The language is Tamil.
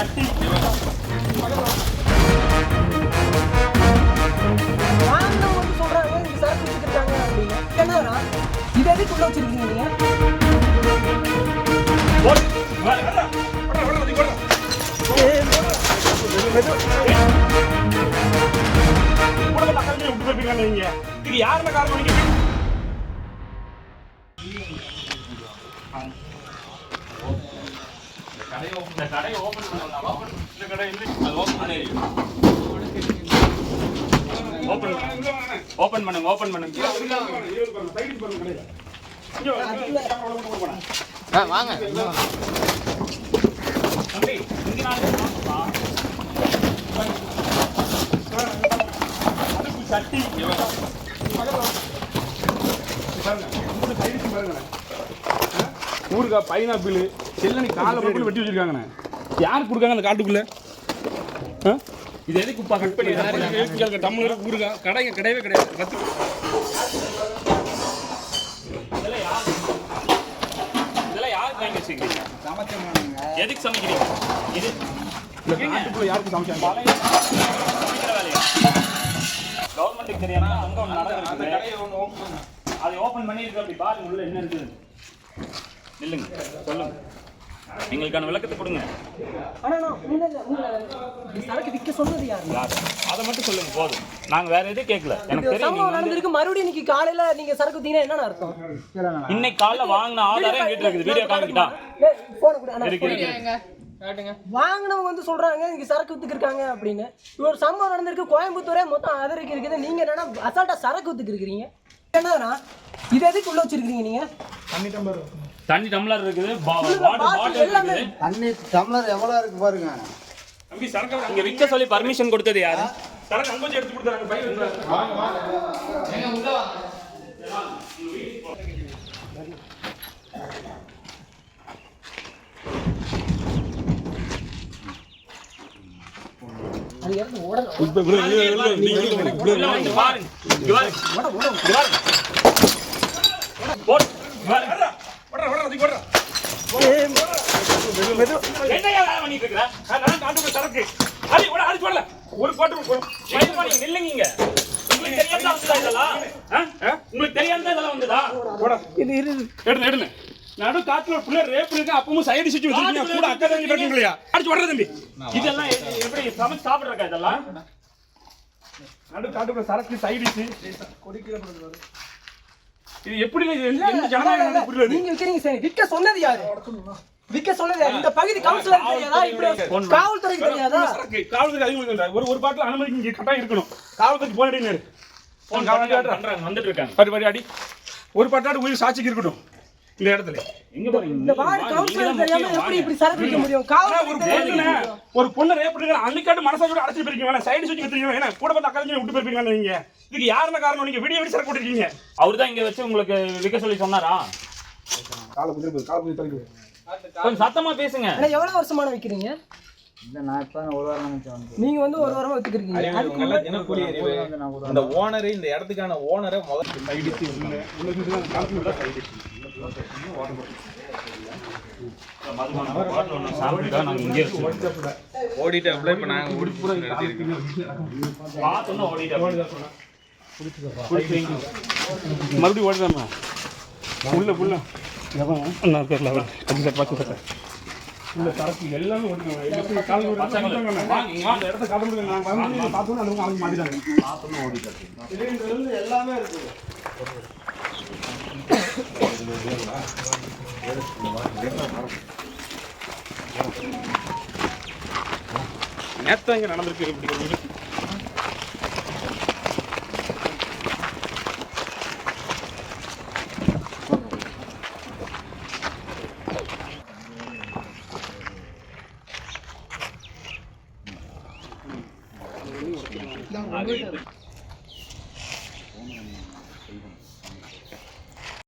சட்டி வாங்கினவங்க வந்து சொல்றாங்க இங்க சரக்கு வித்துருக்காங்க அப்படின்னு. என்னன்னா இதை எதுக்கு உள்ள வச்சிருக்கீங்க நீங்க? இது யாருமே காரணம் கடை ஓபன் பண்ணுங்க வாங்க தம்பி இங்க நான் சட்டி ஊருக்கா பைனாப்பிள் செல்லனி காலை மட்டும் வெட்டி வச்சிருக்காங்கண்ணே. யாருக்கு கொடுக்காங்க அந்த காட்டுக்குள்ள? இது எதுக்கு கட் பண்ணி தமிழ் ஊருக்கா கிடையவே கிடையாது. இதெல்லாம் யாருக்கு வாங்கி வச்சுக்கிறீங்க? எதுக்கு சமைக்கிறீங்க? இது இந்த காட்டுக்குள்ள யாருக்கு சமைச்சாங்க? சமைக்கிற வேலையா? கவர்மெண்ட்டுக்கு தெரியாம அங்க ஒன்று நடக்குது. அதை ஓப்பன் பண்ணியிருக்கு. அப்படி பாருங்க உள்ள என்ன இருக்குது. நில்லுங்க, சொல்லுங்க, எங்களுக்கான விளக்கத்தை கொடுங்க. சரக்கு விற்க சொன்னது யாரு? அதை மட்டும் சொல்லுங்க போதும். நாங்க வேற எதுவும் கேட்கல. எனக்கு தெரியும் நடந்திருக்கு. மறுபடியும் இன்னைக்கு காலையில நீங்க சரக்கு வித்தீங்கன்னா என்னன்னு அர்த்தம்? இன்னைக்கு காலைல வாங்கின ஆதாரம் எங்கிட்ட இருக்குது. வீடியோ காமிக்கிட்டா வாங்கினவங்க வந்து சொல்றாங்க இங்க சரக்கு வித்துக்கிருக்காங்க அப்படின்னு. ஒரு சம்பவம் நடந்திருக்கு. கோயம்புத்தூரே மொத்தம் அதற்கு இருக்குது. நீங்க என்னன்னா அசால்ட்டா சரக்கு வித்துக்கு இருக்கிறீங்க. என்னன்னா இது எதுக்கு உள்ள வச்சிருக்கீங்க நீங்க? தண்ணி டம்ளர் இருக்குது, பாட்டில் இருக்குது. தண்ணி டம்ளர் எவ்வளவு இருக்கு பாருங்க. தம்பி சரக்கு இங்க விக்க சொல்லி பர்மிஷன் கொடுத்தது யாரு? சரக்கு அங்க எடுத்து கொடுத்தாங்க. பை வாங்க எங்க உள்ள வாங்க. அது யாரு ஓடல? பாருங்க போட் சரக்கு ஒரு போட்டு நில்லுங்க. உங்களுக்கு தெரியாம இதெல்லாம் வந்ததா? எடுங்க நடு காட்டுல புள்ள ரேப் இருக்கு. அப்பவும் சைடு சுத்தி வச்சிருக்கீங்க. கூட அக்கா தங்கி இருக்கீங்களா? அடிச்சு வர்றது தம்பி. இதெல்லாம் எப்படி சமைச்சு சாப்பிடுறக்கா? இதெல்லாம் நடு காட்டுக்குள்ள சரக்கு சைடு கொடிக்கிற இது எப்படி எந்த ஜனநாயகம் புரியல? நீங்க விக்கிறீங்க சரி. விக்க சொன்னது யாரு? விக்க சொன்னது யாரு? இந்த பகுதி கவுன்சிலர் தெரியாதா? இப்படி காவல்துறைக்கு தெரியாதா? காவல்துறை அதிகம் ஒரு பாட்டில் அனுமதிக்கு இங்க கட்டாயம் இருக்கணும். காவல்துறைக்கு போன் அடினாரு. போன் காவல்துறை வந்துட்டு இருக்காங்க. படி அடி ஒரு பாட்டாடு உயிர் சாட்சிக்கு இருக்கட்டும். இந்த இடத்துல எங்க போறீங்க? இந்த வார்டு கவுன்சிலர் தெரியாம எப்படி இப்படி சரக்கு விக்க முடியும்? ஒரு பொண்ணு ரேப் பண்ணிருக்க அன்னைக்காட்டு மனசாட்சியோட அடைச்சு போயிருக்கீங்க. சைடு சுத்தி வச்சிருக்கீங்க. ஏன்னா கூட பார்த்து அக்கா விட்டு போயிருப்பீங்க. நீங்க இதுக்கு யாருன்னா காரணம்? நீங்க வீடியோ சரக்கு போட்டுருக்கீங்க. அவரு தான் இங்க வச்சு உங்களுக்கு விற்க சொல்லி சொன்னாரா? கொஞ்சம் சத்தமா பேசுங்க. எவ்வளவு வருஷமான விக்கிறீங்க? இல்ல நான் இப்ப ஒரு வாரம் வந்து நீங்க வந்து ஒரு வாரமா வித்துக்கிறீங்க. அதுக்குள்ள தினக்கூலி அந்த ஓனர் இந்த இடத்துக்கான ஓனரை முதல்ல சைடிச்சு ஓடிட்டாப்ல. இப்ப நாங்க மறுபடியும் ஓடிதாமா உள்ள புள்ள இந்த சரக்கு எல்லாமே ஓடினாங்க. இடத்த காட்டு நான் பார்த்தோன்னு அந்த அவங்க மாட்டிட்டாங்க. எல்லாமே இருக்கு. நேற்று இங்க நடந்திருக்கு. இப்படி ஒரு